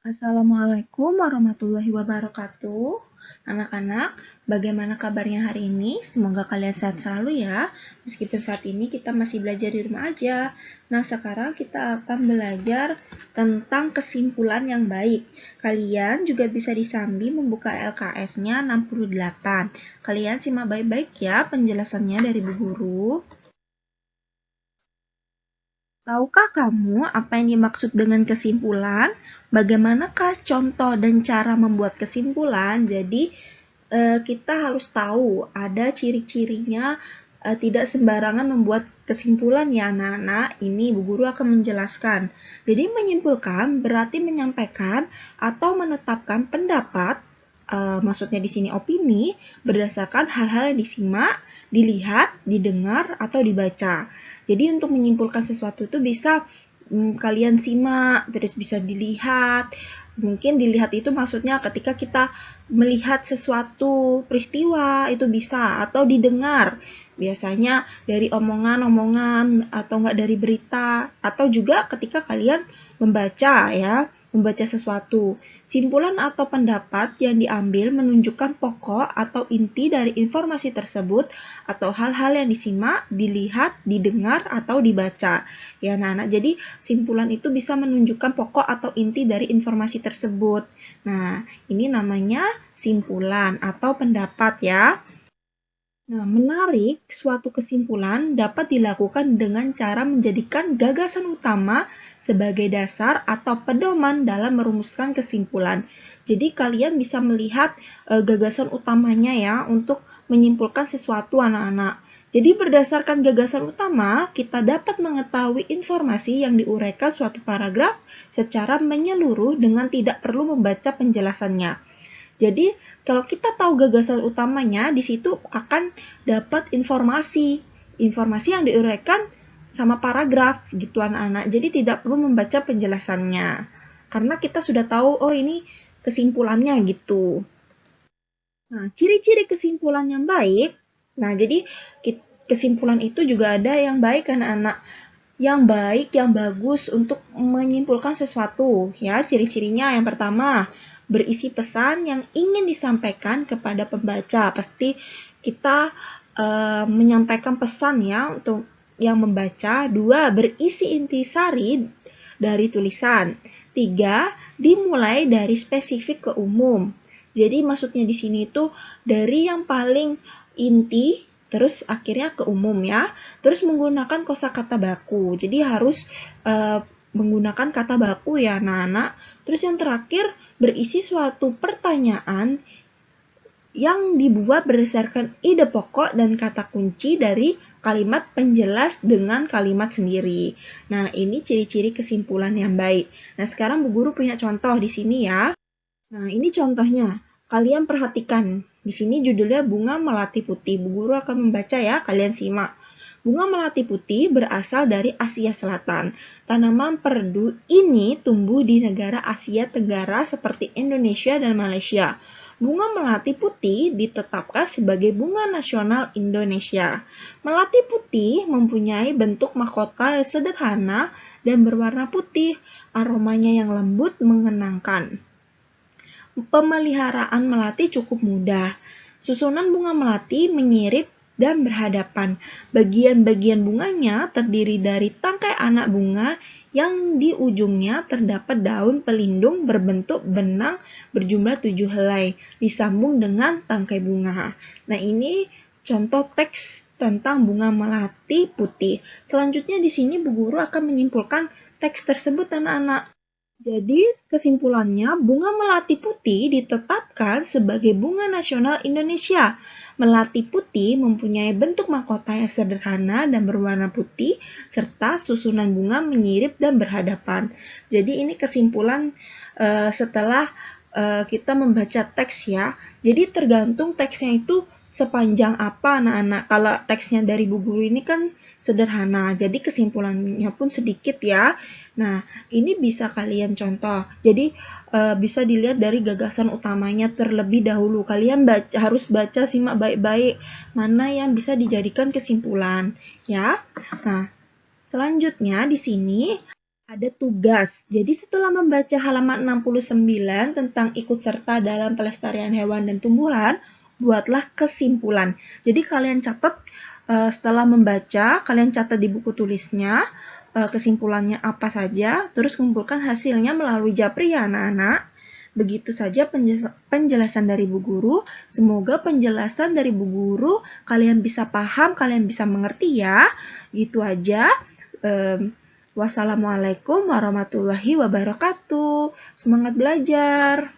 Assalamualaikum warahmatullahi wabarakatuh. Anak-anak, bagaimana kabarnya hari ini? Semoga kalian sehat selalu ya. Meskipun saat ini kita masih belajar di rumah aja. Nah, sekarang kita akan belajar tentang kesimpulan yang baik. Kalian juga bisa disambi membuka LKS-nya 68. Kalian simak baik-baik ya penjelasannya dari Bu Guru. Tahukah kamu apa yang dimaksud dengan kesimpulan? Bagaimanakah contoh dan cara membuat kesimpulan? Jadi, kita harus tahu ada ciri-cirinya, tidak sembarangan membuat kesimpulan ya anak-anak. Ini Bu Guru akan menjelaskan. Jadi menyimpulkan berarti menyampaikan atau menetapkan pendapat, maksudnya di sini opini, berdasarkan hal-hal yang disimak, dilihat, didengar, atau dibaca. Jadi untuk menyimpulkan sesuatu itu bisa kalian simak, terus bisa dilihat. Mungkin dilihat itu maksudnya ketika kita melihat sesuatu peristiwa itu bisa, atau didengar. Biasanya dari omongan-omongan atau enggak dari berita, atau juga ketika kalian membaca ya, membaca sesuatu. Simpulan atau pendapat yang diambil menunjukkan pokok atau inti dari informasi tersebut atau hal-hal yang disimak, dilihat, didengar, atau dibaca. Ya, anak-anak. Jadi, simpulan itu bisa menunjukkan pokok atau inti dari informasi tersebut. Nah, ini namanya simpulan atau pendapat ya. Nah, menarik suatu kesimpulan dapat dilakukan dengan cara menjadikan gagasan utama sebagai dasar atau pedoman dalam merumuskan kesimpulan. Jadi kalian bisa melihat gagasan utamanya ya untuk menyimpulkan sesuatu anak-anak. Jadi berdasarkan gagasan utama, kita dapat mengetahui informasi yang diuraikan suatu paragraf secara menyeluruh dengan tidak perlu membaca penjelasannya. Jadi, kalau kita tahu gagasan utamanya, di situ akan dapat informasi. Informasi yang diuraikan sama paragraf gitu anak-anak. Jadi tidak perlu membaca penjelasannya. Karena kita sudah tahu, oh ini kesimpulannya gitu. Nah, ciri-ciri kesimpulan yang baik. Nah, jadi kesimpulan itu juga ada yang baik anak-anak. Yang baik, yang bagus untuk menyimpulkan sesuatu. Ya, ciri-cirinya yang pertama, berisi pesan yang ingin disampaikan kepada pembaca. Pasti kita menyampaikan pesan ya untuk yang membaca. Dua, berisi intisari dari tulisan. Tiga, dimulai dari spesifik ke umum. Jadi maksudnya di sini itu dari yang paling inti terus akhirnya ke umum ya. Terus menggunakan kosakata baku. Jadi harus menggunakan kata baku ya anak-anak. Terus yang terakhir berisi suatu pertanyaan yang dibuat berdasarkan ide pokok dan kata kunci dari kalimat penjelas dengan kalimat sendiri. Nah, ini ciri-ciri kesimpulan yang baik. Nah, sekarang Bu Guru punya contoh di sini ya. Nah, ini contohnya. Kalian perhatikan. Di sini judulnya Bunga Melati Putih. Bu Guru akan membaca ya, kalian simak. Bunga melati putih berasal dari Asia Selatan. Tanaman perdu ini tumbuh di negara Asia Tenggara seperti Indonesia dan Malaysia. Bunga melati putih ditetapkan sebagai bunga nasional Indonesia. Melati putih mempunyai bentuk mahkota yang sederhana dan berwarna putih. Aromanya yang lembut mengenangkan. Pemeliharaan melati cukup mudah. Susunan bunga melati menyirip dan berhadapan. Bagian-bagian bunganya terdiri dari tangkai anak bunga yang di ujungnya terdapat daun pelindung berbentuk benang berjumlah 7 helai, disambung dengan tangkai bunga. Nah, ini contoh teks tentang bunga melati putih. Selanjutnya di sini Bu Guru akan menyimpulkan teks tersebut anak-anak. Jadi, kesimpulannya, bunga melati putih ditetapkan sebagai bunga nasional Indonesia. Melati putih mempunyai bentuk mahkota yang sederhana dan berwarna putih, serta susunan bunga menyirip dan berhadapan. Jadi, ini kesimpulan setelah kita membaca teks ya. Jadi, tergantung teksnya itu sepanjang apa anak-anak. Kalau teksnya dari Bu Guru ini kan sederhana, jadi kesimpulannya pun sedikit ya. Nah, ini bisa kalian contoh. Jadi bisa dilihat dari gagasan utamanya terlebih dahulu. Kalian harus baca, simak baik-baik mana yang bisa dijadikan kesimpulan, ya. Nah, selanjutnya di sini ada tugas. Jadi setelah membaca halaman 69 tentang ikut serta dalam pelestarian hewan dan tumbuhan, buatlah kesimpulan. Jadi kalian catat setelah membaca, kalian catat di buku tulisnya kesimpulannya apa saja, terus kumpulkan hasilnya melalui Japri ya anak-anak. Begitu saja penjelasan dari Bu Guru. Semoga penjelasan dari Bu Guru kalian bisa paham, kalian bisa mengerti ya. Gitu aja. Wassalamualaikum warahmatullahi wabarakatuh. Semangat belajar.